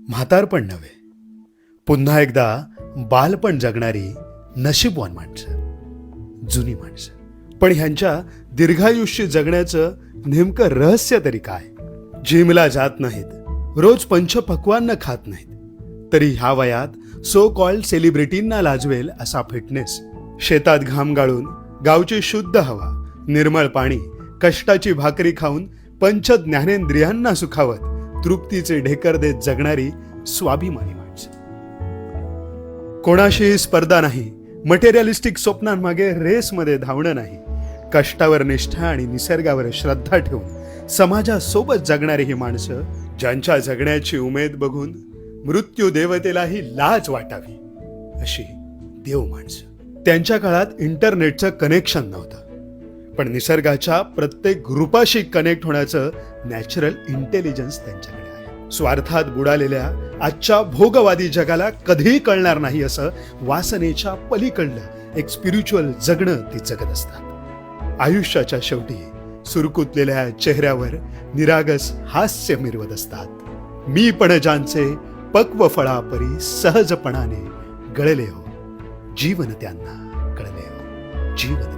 म्हातारपण नव्हे, पुन्हा एकदा बालपण जगणारी नशीबवान माणसं, जुनी माणसं. पण ह्यांच्या दीर्घायुष्य जगण्याचं नेमकं रहस्य तरी काय? जिमला जात नाहीत, रोज पंचपक्वान्न खात नाहीत, तरी ह्या वयात सो कॉल्ड सेलिब्रिटींना लाजवेल असा फिटनेस, शेतात घाम गाळून गावची शुद्ध हवा, निर्मळ पाणी, कष्टाची भाकरी खाऊन पंच ज्ञानेंद्रियांना सुखावत तृप्तीचे ढेकर देत जगणारी स्वाभिमानी माणसं. कोणाशीही स्पर्धा नाही, मटेरियलिस्टिक स्वप्नांमागे रेसमध्ये धावणं नाही, कष्टावर निष्ठा आणि निसर्गावर श्रद्धा ठेवून समाजासोबत जगणारी ही माणसं, ज्यांच्या जगण्याची उमेद बघून मृत्यू देवतेलाही लाज वाटावी अशी देव माणसं. त्यांच्या काळात इंटरनेटचं कनेक्शन नव्हतं, पण निसर्गाच्या प्रत्येक रूपाशी कनेक्ट होण्याचं नॅचरल इंटेलिजन्स त्यांच्याकडे आहे. स्वार्थात बुडालेल्या आजच्या भोगवादी जगाला कधीही कळणार नाही असं वासनेच्या पलीकडलं एक स्पिरिच्युअल जगणं ती जगत असतात. आयुष्याच्या शेवटी सुरकुतलेल्या चेहऱ्यावर निरागस हास्य मिरवत असतात. मी पण ज्यांचे पक्व फळापरी सहजपणाने गळले हो, जीवन त्यांना कळले हो, जीवन